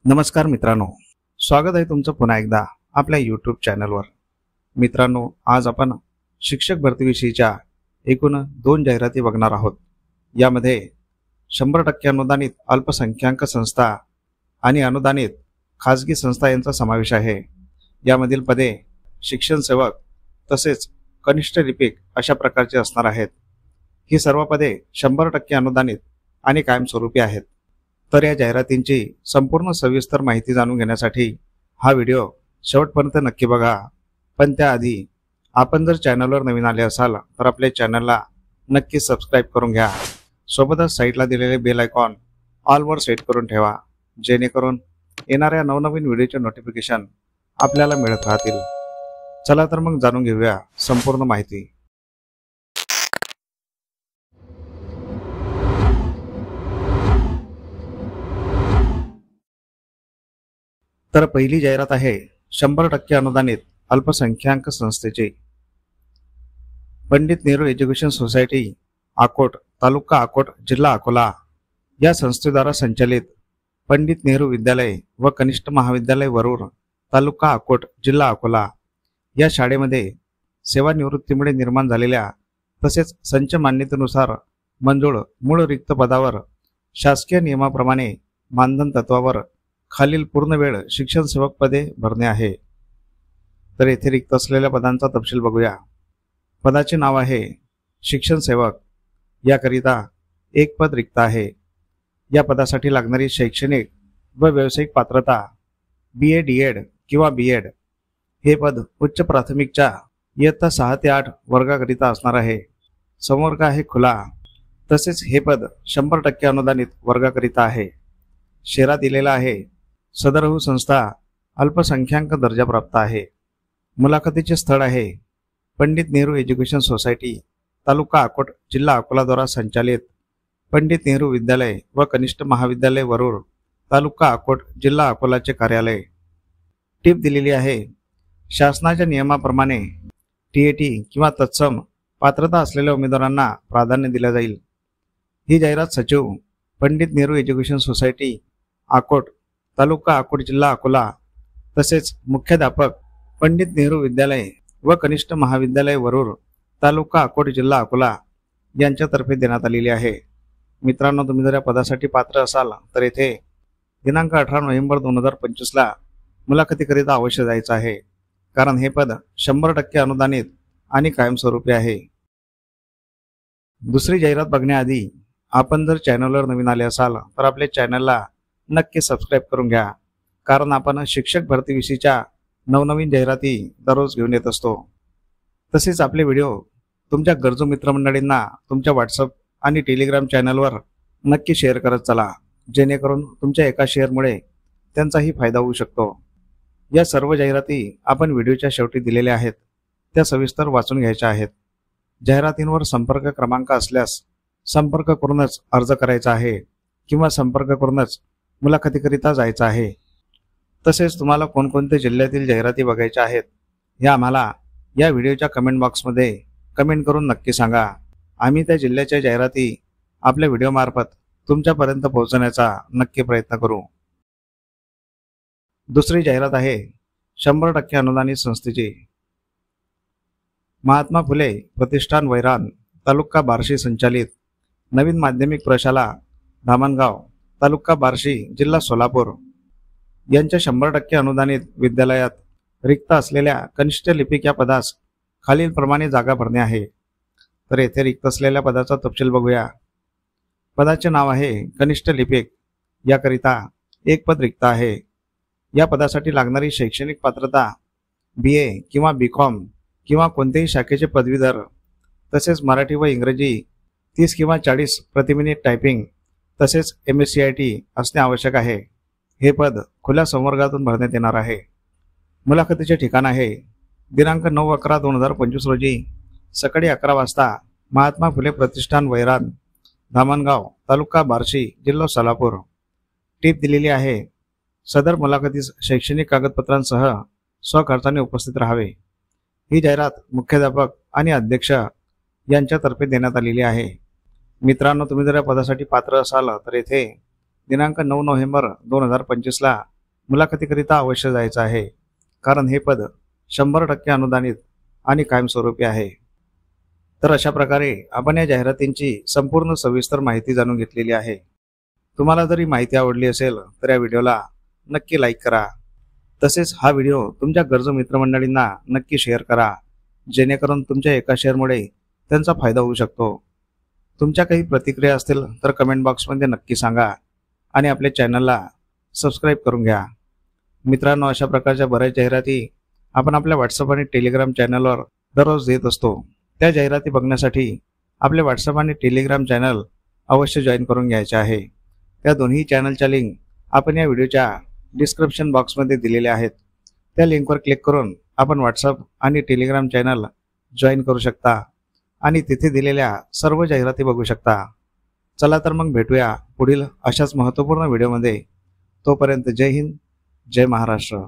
नमस्कार मित्रांनो, स्वागत आहे तुमचं पुन्हा एकदा आपल्या यूट्यूब चॅनलवर। मित्रांनो, आज आपण शिक्षक भरतीविषयीच्या एकूण 2 जाहिराती बघणार आहोत। यामध्ये 100% अनुदानित अल्पसंख्याक संस्था आणि अनुदानित खाजगी संस्था यांचा समावेश आहे। यामधील पदे शिक्षण सेवक तसेच कनिष्ठ लिपिक अशा प्रकारचे असणार आहेत। ही सर्व पदे 100% अनुदानित आणि कायमस्वरूपी आहेत। तर या जाहिरातींची संपूर्ण सविस्तर माहिती जाणून घेण्यासाठी हा व्हिडिओ शेवटपर्यंत नक्की बघा। पण त्याआधी आपण जर चॅनलवर नवीन आले असाल तर आपल्या चॅनलला नक्की सबस्क्राइब करून घ्या। सोबतच साईडला दिलेले बेल आयकॉन ऑल वर सेट करून ठेवा, जेणेकरून येणाऱ्या नवनवीन व्हिडिओचे नोटिफिकेशन आपल्याला मिळत राहतील। चला तर मग जाणून घेऊया संपूर्ण माहिती। तर पहिली जाहिरात आहे 100% अनुदानित अल्पसंख्याक संस्थेची। पंडित नेहरू एज्युकेशन सोसायटी अकोट, तालुका अकोट, जिल्हा अकोला या संस्थेद्वारा संचालित पंडित नेहरू विद्यालय व कनिष्ठ महाविद्यालय वरूर, तालुका अकोट, जिल्हा अकोला या शाळेमध्ये सेवानिवृत्तीमुळे निर्माण झालेल्या तसेच संच मान्यतेनुसार मंजूर मूळ रिक्त पदावर शासकीय नियमाप्रमाणे मानधन तत्वावर खालील पूर्ण वेळ शिक्षण सेवक पदे भरणे आहे। तर येथे रिक्त असलेल्या पदांचा तपशील बघूया। पदाचे नाव आहे शिक्षण सेवक। याकरिता एक पद रिक्त आहे। या पदासाठी लागणारी शैक्षणिक व व्यावसायिक पात्रता BA DEd किंवा BEd। हे पद उच्च प्राथमिकच्या इयत्ता 6 ते 8 वर्गाकरिता असणार आहे। संवर्ग आहे खुला। तसेच हे पद 100% अनुदानित वर्गाकरिता आहे। शेरा दिलेला आहे। सदरहू संस्था अल्पसंख्याक दर्जा प्राप्त आहे। मुलाखतीचे स्थळ आहे पंडित नेहरू एज्युकेशन सोसायटी, तालुका अकोट, जिल्हा अकोला द्वारा संचालित पंडित नेहरू विद्यालय व कनिष्ठ महाविद्यालय वरूर, तालुका अकोट, जिल्हा अकोलाचे कार्यालय। टीप दिलेली आहे। शासनाच्या नियमाप्रमाणे TAT किंवा तत्सम पात्रता असलेल्या उमेदवारांना प्राधान्य दिले जाईल। ही जाहिरात सचिव पंडित नेहरू एज्युकेशन सोसायटी अकोट, तालुका अकोट, जिल्हा अकोला तसेच मुख्याध्यापक पंडित नेहरू विद्यालय व कनिष्ठ महाविद्यालय वरूर, तालुका अकोट, जिल्हा अकोला यांच्यातर्फे देण्यात आलेली आहे। मित्रांनो, तुम्ही जर या पदासाठी पात्र असाल तर येथे दिनांक 18 नोव्हेंबर 2025 ला मुलाखतीकरिता अवश्य जायचं आहे, कारण हे पद 100% अनुदानित आणि कायमस्वरूपी आहे। दुसरी जाहिरात बघण्याआधी आपण जर चॅनलवर नवीन आले असाल तर आपल्या चॅनलला नक्की सबस्क्राइब करून घ्या, कारण आपण शिक्षक भरतीविषयीच्या नवनवीन जाहिराती दररोज घेऊन येत असतो। तसेच आपले व्हिडिओ तुमच्या गरजू मित्रमंडळींना तुमच्या व्हॉट्सअप आणि टेलिग्राम चॅनलवर नक्की शेअर करत चला, जेणेकरून तुमच्या एका शेअरमुळे त्यांचाही फायदा होऊ शकतो। या सर्व जाहिराती आपण व्हिडिओच्या शेवटी दिलेल्या आहेत, त्या सविस्तर वाचून घ्यायच्या आहेत। जाहिरातींवर संपर्क क्रमांक असल्यास संपर्क करूनच अर्ज करायचा आहे किंवा संपर्क करूनच मुलाखतीकरिता जायचं आहे। तसेच तुम्हाला कोणकोणत्या जिल्ह्यातील जाहिराती बघायच्या आहेत हे आम्हाला या व्हिडिओच्या कमेंट बॉक्समध्ये कमेंट करून नक्की सांगा। आम्ही त्या जिल्ह्याच्या जाहिराती आपल्या व्हिडिओमार्फत तुमच्यापर्यंत पोहोचवण्याचा नक्की प्रयत्न करू। दुसरी जाहिरात आहे 100% अनुदानित संस्थेची। महात्मा फुले प्रतिष्ठान वैरान, तालुका बार्शी संचालित नवीन माध्यमिक प्रशाला धामणगाव, तालुका बार्शी, जिल्हा सोलापूर यांच्या 100% अनुदानित विद्यालयात रिक्त असलेल्या कनिष्ठ लिपिक या पदास खालीलप्रमाणे जागा भरणे आहे। तर येथे रिक्त असलेल्या पदाचा तपशील बघूया। पदाचे नाव आहे कनिष्ठ लिपिक। याकरिता एक पद रिक्त आहे। या पदासाठी लागणारी शैक्षणिक पात्रता BA किंवा BCom किंवा कोणत्याही शाखेचे पदवीधर, तसेच मराठी व इंग्रजी 30 किंवा 40 प्रति मिनिट टायपिंग तसेच MSc IT असणे आवश्यक आहे। हे पद खुल्या संवर्गातून भरण्यात येणार आहे। मुलाखतीचे ठिकाण आहे दिनांक 9/11/2025 रोजी सकाळी 11 वाजता महात्मा फुले प्रतिष्ठान वैरान, धामणगाव, तालुका बार्शी, जिल्हा सोलापूर। टीप दिलेली आहे। सदर मुलाखतीस शैक्षणिक कागदपत्रांसह स्वखर्चाने उपस्थित राहावे। ही जाहिरात मुख्याध्यापक आणि अध्यक्ष यांच्यातर्फे देण्यात आलेली आहे। मित्रांनो, तुम्ही जर या पदासाठी पात्र असाल तर येथे दिनांक 9 नोव्हेंबर 2025 ला मुलाखतीकरिता अवश्य जायचं आहे, कारण हे पद 100% अनुदानित आणि कायमस्वरूपी आहे. तर अशा प्रकारे आपण या जाहिरातींची संपूर्ण सविस्तर माहिती जाणून घेतलेली आहे. तुम्हाला जर ही माहिती आवडली असेल तर या व्हिडिओला नक्की लाईक करा. तसेच हा व्हिडिओ तुमच्या गरजू मित्रमंडळींना नक्की शेअर करा, जेणेकरून तुमच्या एका शेअरमुळे त्यांचा फायदा होऊ शकतो. तुमच्या काही प्रतिक्रिया असतील तर कमेंट बॉक्समध्ये नक्की सांगा आणि आपल्या चॅनलला सबस्क्राईब करून घ्या. मित्रांनो, अशा प्रकारच्या बऱ्याच जाहिराती आपण आपल्या व्हॉट्सअप आणि टेलिग्राम चॅनलवर दररोज देत असतो. त्या जाहिराती बघण्यासाठी आपले व्हॉट्सअप आणि टेलिग्राम चॅनल अवश्य जॉईन करून घ्यायचे आहे. त्या दोन्ही चॅनलच्या लिंक आपण या व्हिडिओच्या डिस्क्रिप्शन बॉक्समध्ये दिलेल्या आहेत. त्या लिंकवर क्लिक करून आपण व्हॉट्सअप आणि टेलिग्राम चॅनल जॉईन करू शकता आणि तिथे दिलेल्या सर्व जाहिराती बघू शकता. चला तर मग भेटूया पुढील अशाच महत्त्वपूर्ण व्हिडिओमध्ये. तोपर्यंत जय हिंद, जय महाराष्ट्र.